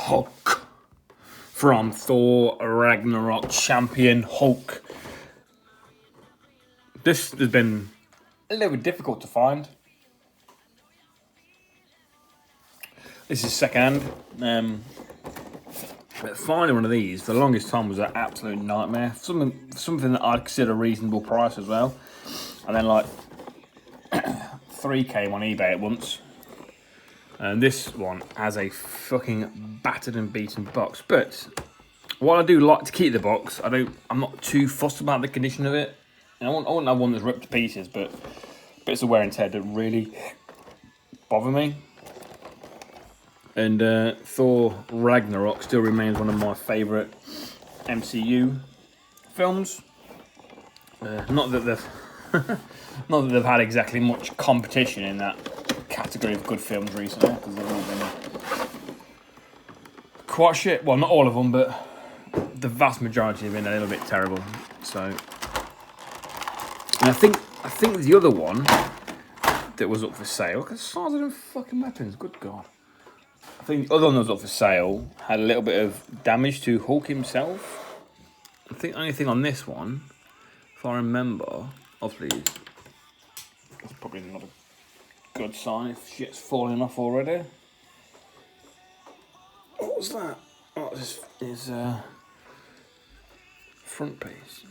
Hulk from Thor Ragnarok Champion Hulk. This has been a little bit difficult to find. This is second hand. But finding one of these for the longest time was an absolute nightmare. Something that I'd consider a reasonable price as well. And then like 3 came on eBay at once. And this one has a fucking battered and beaten box. But while I do like to keep the box, I'm not too fussed about the condition of it. And I won't have one that's ripped to pieces, but bits of wear and tear don't really bother me. And Thor Ragnarok still remains one of my favourite MCU films. Not that they've had exactly much competition in that category of good films recently, because they've all been quite shit. Well, not all of them, but the vast majority have been a little bit terrible. So, and I think the other one that was up for sale. Look at the size of them fucking weapons. Good God. I think the other one that was up for sale had a little bit of damage to Hulk himself. I think the only thing on this one, if I remember, obviously, that's probably not a good sign if shit's falling off already. What was that? Oh, this is front piece.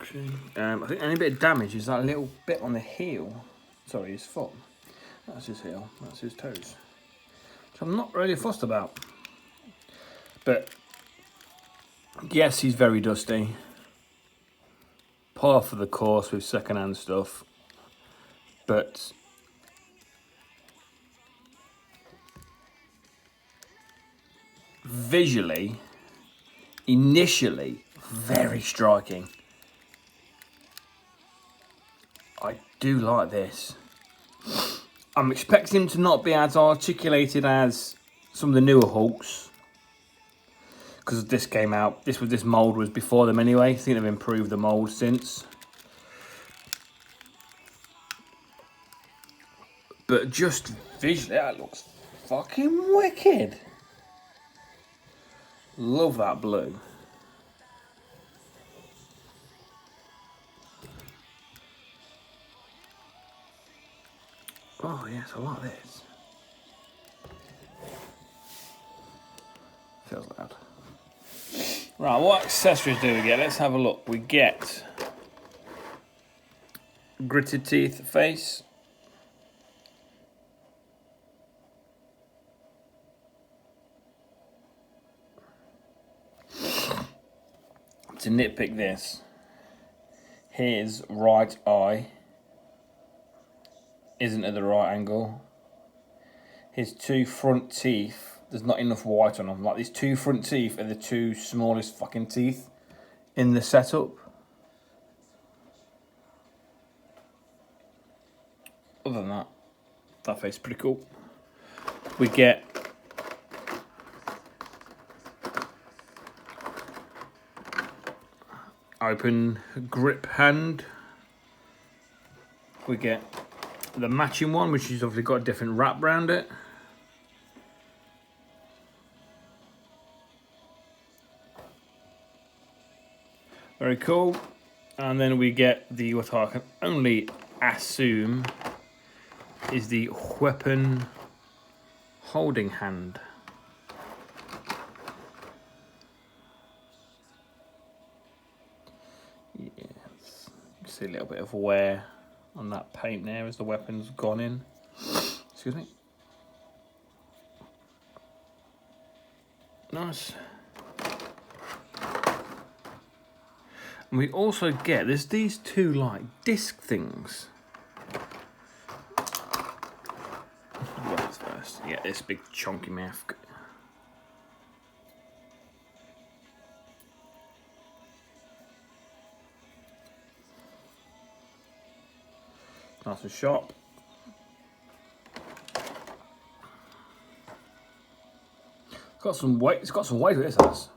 I think the only bit of damage is that little bit on the heel. Sorry, his foot. That's his heel. That's his toes. Which I'm not really fussed about. But yes, he's very dusty. Par for the course with second-hand stuff. But visually, initially, very striking. I do like this. I'm expecting him to not be as articulated as some of the newer Hulks, because this came out. This mold was before them anyway. I think they've improved the mold since. But just visually, that looks fucking wicked. Love that blue. Oh yes, I like this. Feels loud. Right, what accessories do we get? Let's have a look. We get gritted teeth face. To nitpick this, his right eye isn't at the right angle. His 2 front teeth, there's not enough white on them. Like, these 2 front teeth are the 2 smallest fucking teeth in the setup. Other than that face is pretty cool. We get open grip hand. We get the matching one, which has obviously got a different wrap around it. Very cool. And then we get the, what I can only assume is the weapon holding hand. Yes. You can see a little bit of wear on that paint there as the weapon's gone in. Excuse me. Nice. And we also get, there's these 2 like disc things. What is first? Yeah, this big chunky mask. Nice and sharp. It's got some weight. It's got some weight with this has.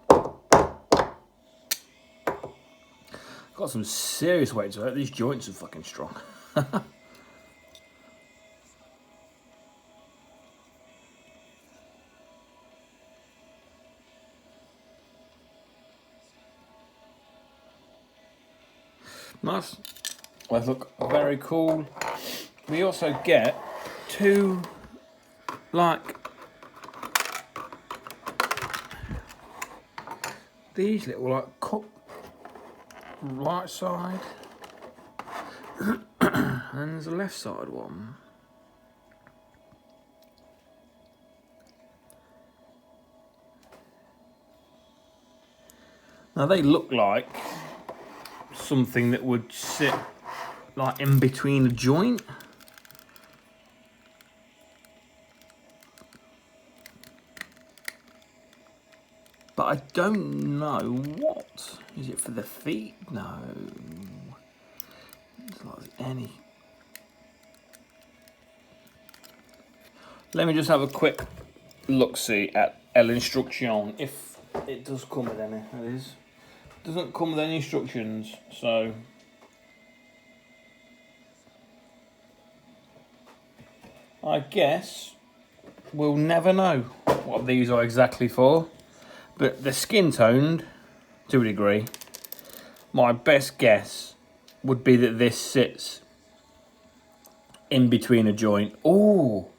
Got some serious weight to it. These joints are fucking strong. Nice. Those look very cool. We also get two, like, these little, like, cup, right side. And there's a left side one. Now they look like something that would sit like in between a joint. But I don't know what. Is it for the feet? No. It's not any. Let me just have a quick look-see at l'instruction, if it does come with any. It is. Doesn't come with any instructions, so I guess we'll never know what these are exactly for. But they're skin toned to a degree. My best guess would be that this sits in between a joint. Oh.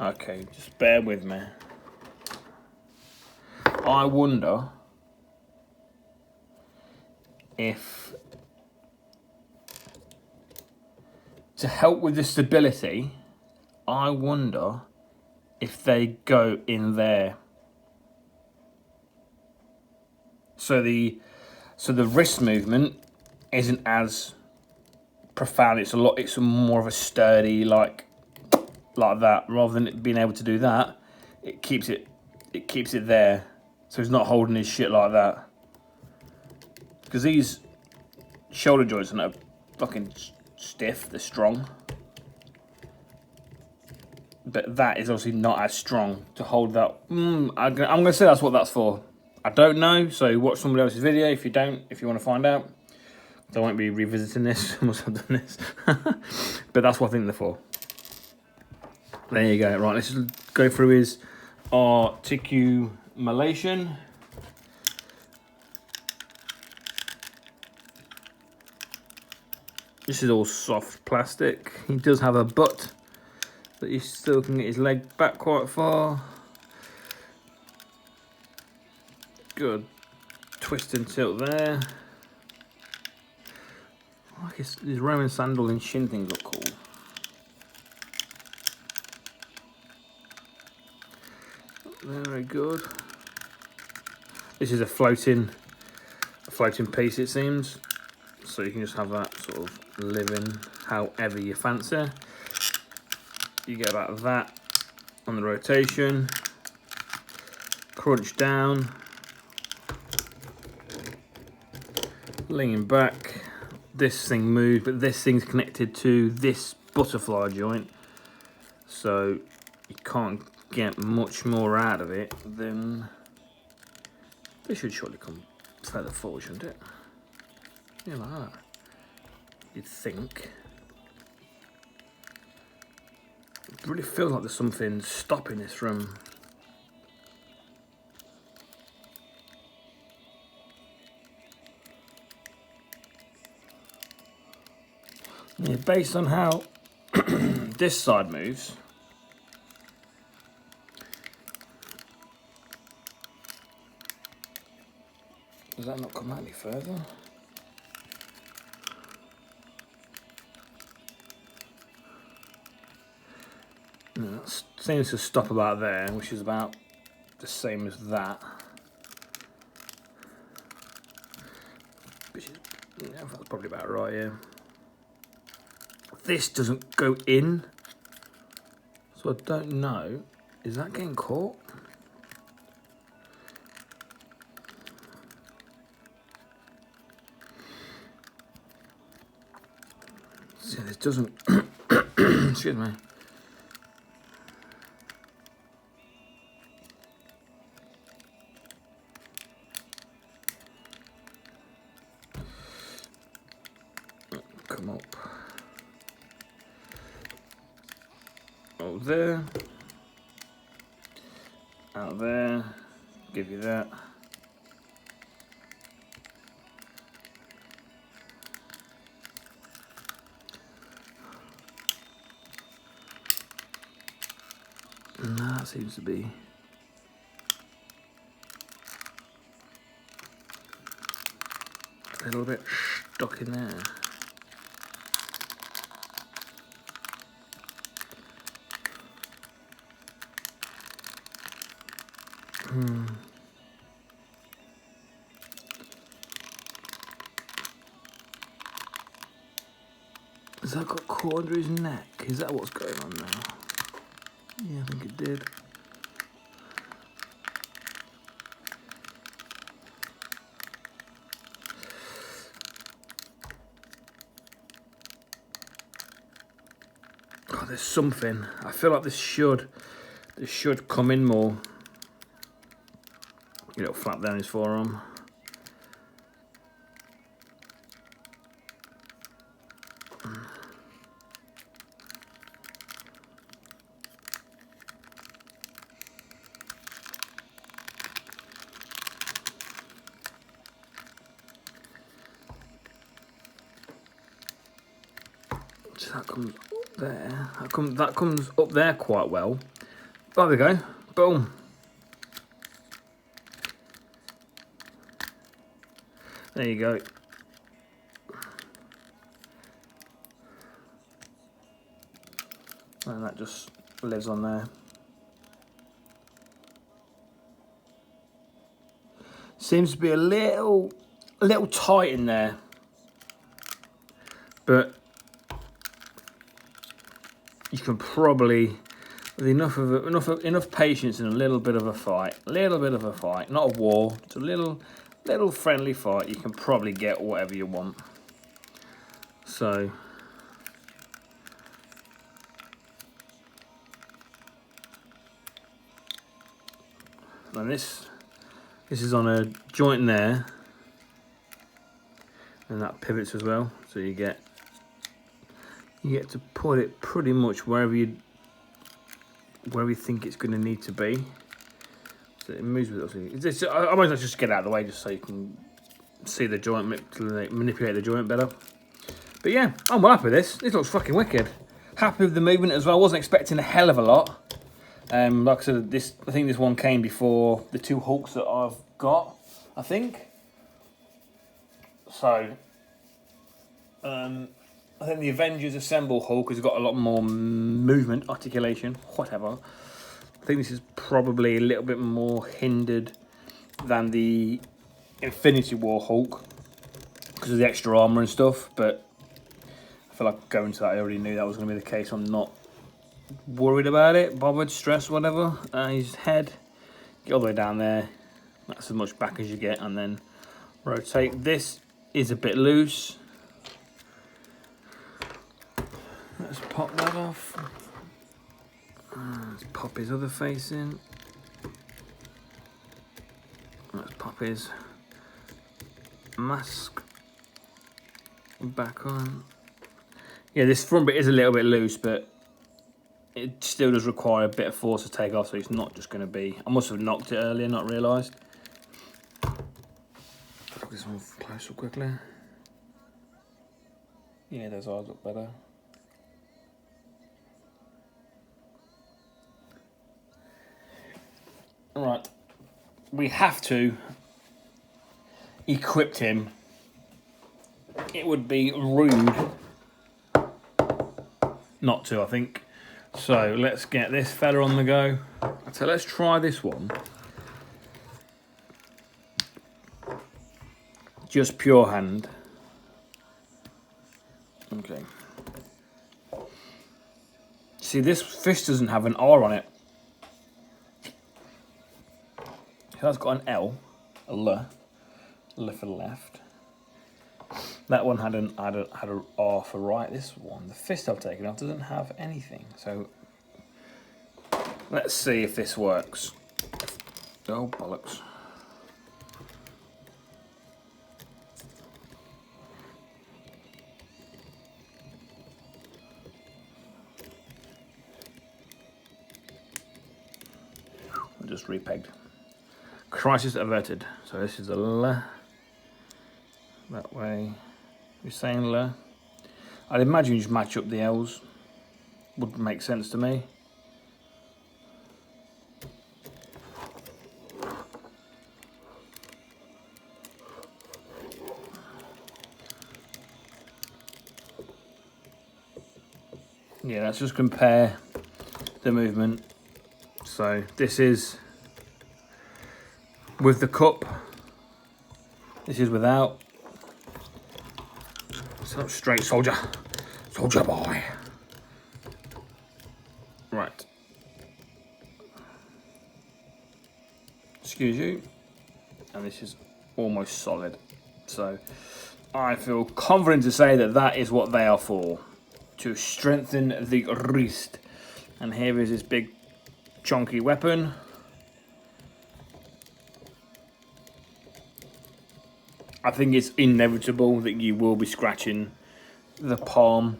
Okay, just bear with me. I wonder if, to help with the stability, I wonder if they go in there. So the wrist movement isn't as profound. It's more of a sturdy, like that, rather than it being able to do that. It keeps it there, so he's not holding his shit like that. Because these shoulder joints are not fucking stiff, they're strong. But that is obviously not as strong to hold that. I'm going to say that's what that's for. I don't know, so watch somebody else's video if you want to find out. I won't be revisiting this once I've done this. But that's what I think they're for. There you go. Right, let's just go through his articulation. This is all soft plastic. He does have a butt, but he still can get his leg back quite far. Good twist and tilt there. I like his Roman sandal and shin things look cool. Very good. This is a floating piece, it seems. So you can just have that sort of living however you fancy. You get about that on the rotation. Crunch down. Leaning back. This thing moves, but this thing's connected to this butterfly joint. So you can't get much more out of it than... This should surely come further forward, shouldn't it? Yeah, like that. You'd think. It really feels like there's something stopping this from... Yeah, based on how this side moves, does that not come out any further? No, that seems to stop about there, which is about the same as that. Which is, yeah, that's probably about right, yeah. This doesn't go in, so I don't know. Is that getting caught? See, this doesn't. Excuse me. Come up. Oh, there. Out there. Give you that. That seems to be a little bit stuck in there. Has that got caught under his neck? Is that what's going on now? Yeah, I think it did. Oh, there's something. I feel like this should come in more. You know, flap down his forearm. So that comes up there. That comes up there quite well. There we go. Boom. There you go. And that just lives on there. Seems to be a little tight in there, but you can probably, with enough patience and a little bit of a fight, not a war, it's a little friendly fight, you can probably get whatever you want. So and this is on a joint there, and that pivots as well, so you get to put it pretty much wherever you think it's going to need to be. So it moves with it. I might just get out of the way just so you can see the joint, manipulate the joint better. But yeah, I'm well happy with this. This looks fucking wicked. Happy with the movement as well. I wasn't expecting a hell of a lot. Like I said, I think this one came before the two Hulks that I've got, I think. So, I think the Avengers Assemble Hulk has got a lot more movement, articulation, whatever. I think this is probably a little bit more hindered than the Infinity War Hulk because of the extra armour and stuff, but I feel like going to that, I already knew that was going to be the case. I'm not worried about it, bothered, stressed, whatever. His head, get all the way down there. That's as much back as you get, and then rotate. This is a bit loose. Let's pop that off. Let's pop his other face in. Let's pop his mask back on. Yeah, this front bit is a little bit loose, but it still does require a bit of force to take off, so it's not just going to be... I must have knocked it earlier, not realised. Look this one closer quickly. Yeah, those eyes look better. Right, we have to equip him. It would be rude not to, I think. So let's get this fella on the go. So let's try this one. Just pure hand. Okay. See, this fist doesn't have an R on it. That's got an L, a L for the left. That one had an R for right. This one, the fist I've taken off, doesn't have anything. So let's see if this works. Oh bollocks! I just repegged. Crisis averted. So this is a L. That way. You're saying L. I'd imagine you just match up the L's. Would make sense to me. Yeah, let's just compare the movement. So this is with the cup. This is without. It's not straight, soldier. Soldier boy. Right. Excuse you. And this is almost solid. So I feel confident to say that that is what they are for. To strengthen the wrist. And here is this big chunky weapon. I think it's inevitable that you will be scratching the palm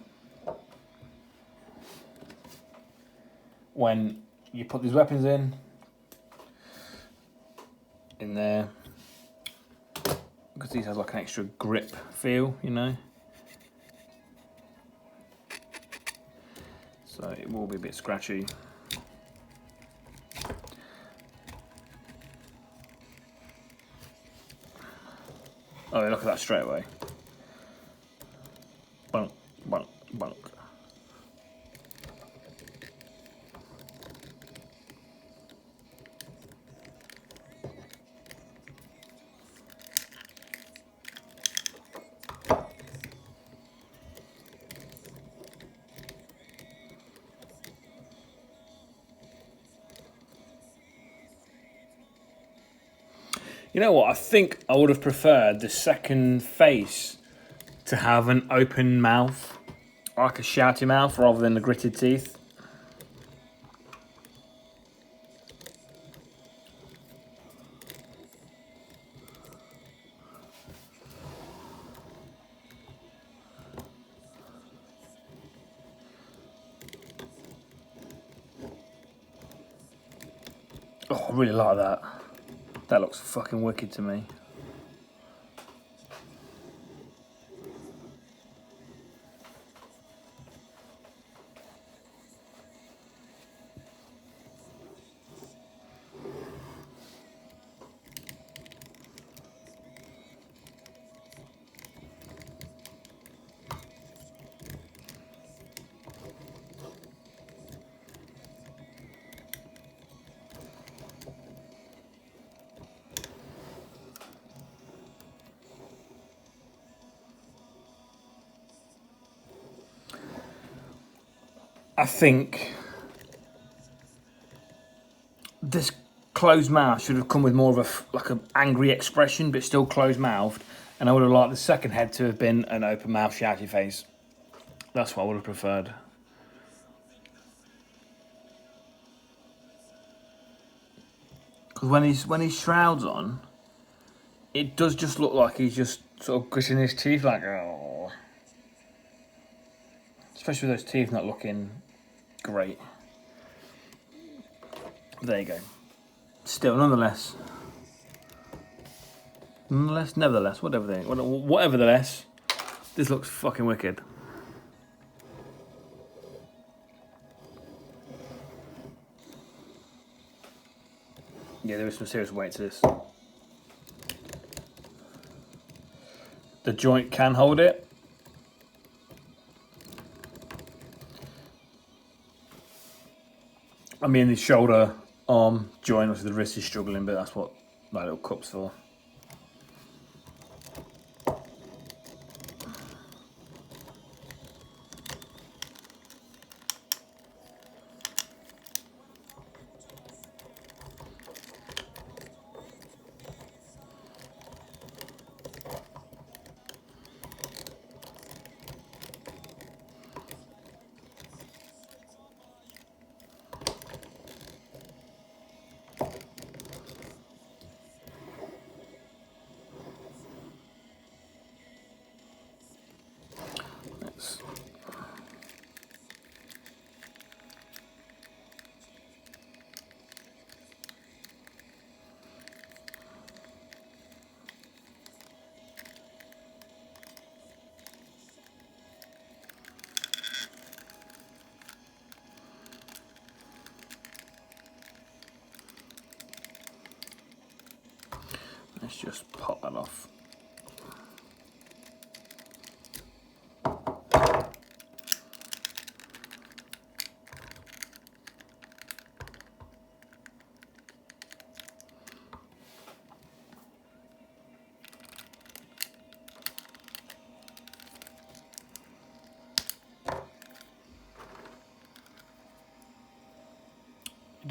when you put these weapons in there, because these have like an extra grip feel, you know. So it will be a bit scratchy. Oh, look at that straight away. Bunk, bunk, bunk. You know what? I think I would have preferred the second face to have an open mouth, like a shouty mouth, rather than the gritted teeth. Oh, I really like that. That looks fucking wicked to me. I think this closed mouth should have come with more of a like an angry expression, but still closed mouthed. And I would have liked the second head to have been an open mouth, shouty face. That's what I would have preferred. Because when his shroud's on, it does just look like he's just sort of gritting his teeth, like oh. Especially with those teeth not looking great. There you go. Still, nevertheless, whatever the less, this looks fucking wicked. Yeah, there is some serious weight to this. The joint can hold it. I mean, the shoulder arm joint, which the wrist is struggling, but that's what that little cup's for. Let's just pop that off.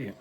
idiot.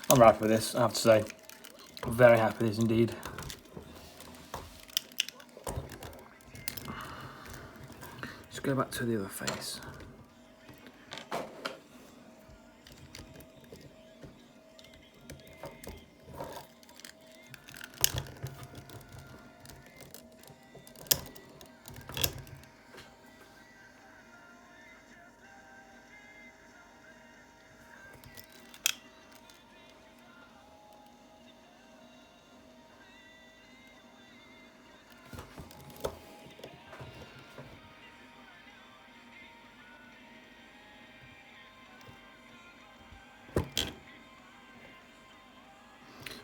I'm happy with this, I have to say. Very happy with this indeed. Just go back to the other face.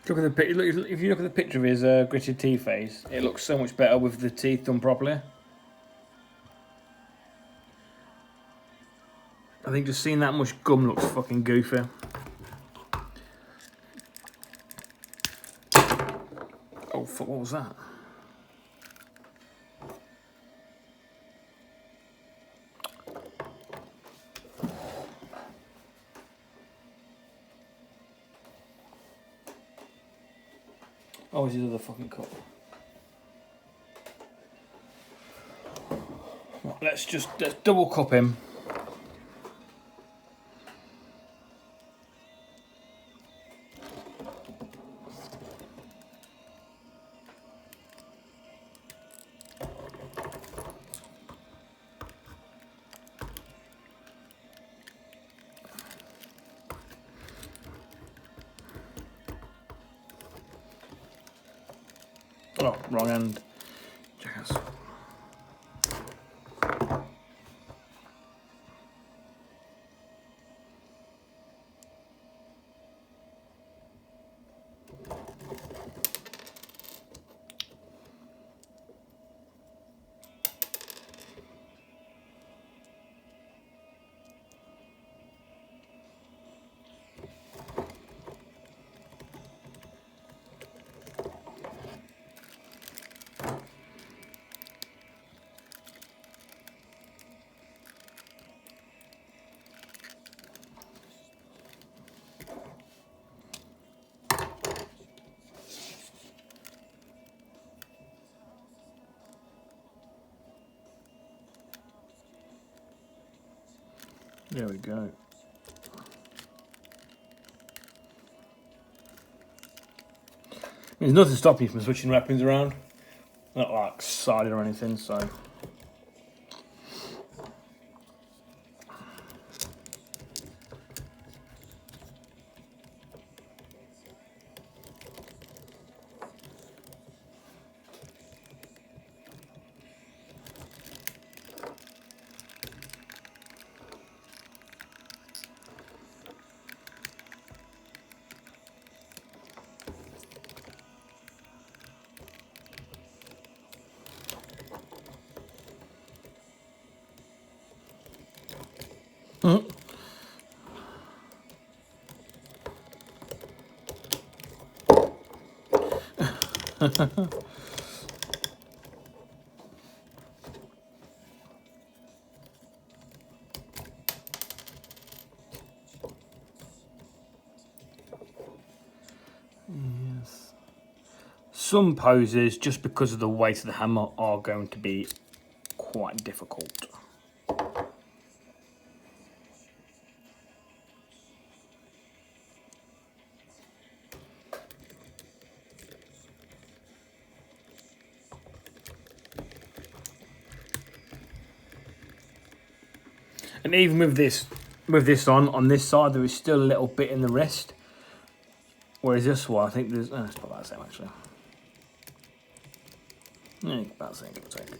Look at the if you look at the picture of his gritted teeth face, it looks so much better with the teeth done properly. I think just seeing that much gum looks fucking goofy. Oh fuck, what was that? Oh, it's his other fucking cup. Right, let's double cup him. Oh, wrong end. Jackass. There we go. There's nothing stopping you from switching weapons around. Not like sided or anything, so. Yes. Some poses, just because of the weight of the hammer, are going to be quite difficult. And even with this on this side, there is still a little bit in the wrist. Whereas this one, I think there's, it's not about the same actually. Yeah, about the same, give or take.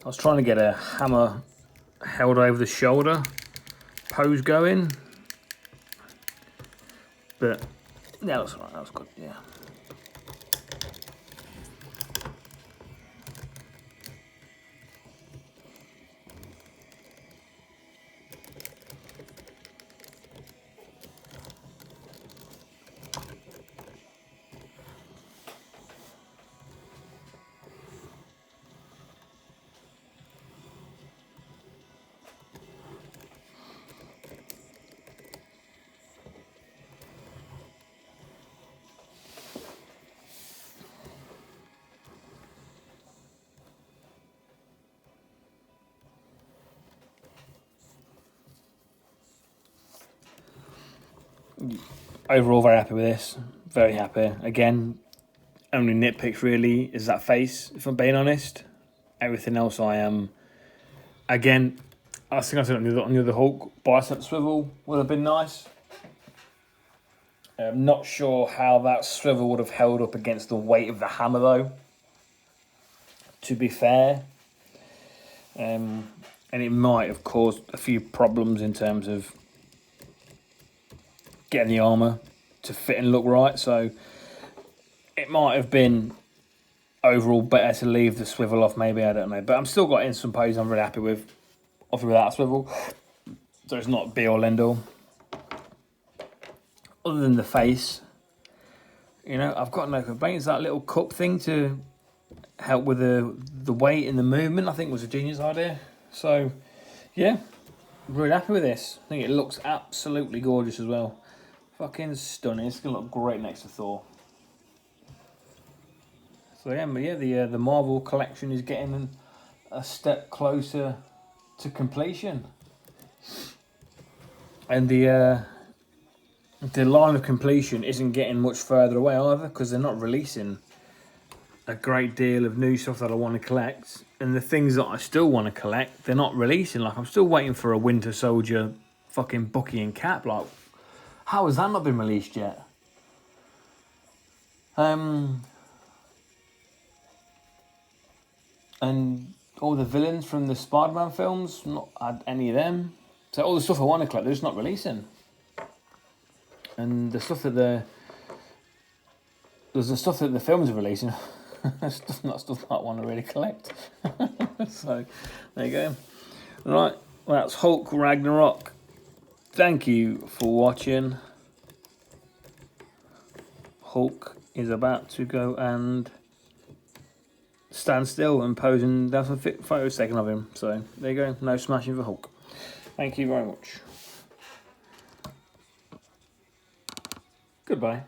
I was trying to get a hammer held over the shoulder pose going, but yeah, that was alright, that was good, yeah. Overall, very happy with this. Very happy. Again, only nitpicks really is that face, if I'm being honest. Everything else I am. Again, I think I said on the other Hulk, bicep swivel would have been nice. I'm not sure how that swivel would have held up against the weight of the hammer though, to be fair. And it might have caused a few problems in terms of getting the armour to fit and look right, so it might have been overall better to leave the swivel off, maybe, I don't know. But I'm still got in some poses I'm really happy with, obviously without a swivel, so it's not be all end all. Other than the face, you know, I've got no complaints. That little cup thing to help with the weight and the movement, I think was a genius idea. So, yeah, really happy with this. I think it looks absolutely gorgeous as well. Fucking stunning. It's gonna look great next to Thor. So yeah, but yeah, the Marvel collection is getting a step closer to completion, and the line of completion isn't getting much further away either, because they're not releasing a great deal of new stuff that I want to collect, and the things that I still want to collect, they're not releasing. Like, I'm still waiting for a Winter Soldier, fucking Bucky and Cap. Like, how has that not been released yet? And all the villains from the Spider-Man films, not had any of them. So all the stuff I want to collect, they're just not releasing. And the stuff that there's the stuff that the films are releasing, not stuff that I want to really collect. So there you go. Right, well, that's Hulk Ragnarok. Thank you for watching. Hulk is about to go and stand still and pose, and that's a photo taken of him. So there you go, no smashing for Hulk. Thank you very much. Goodbye.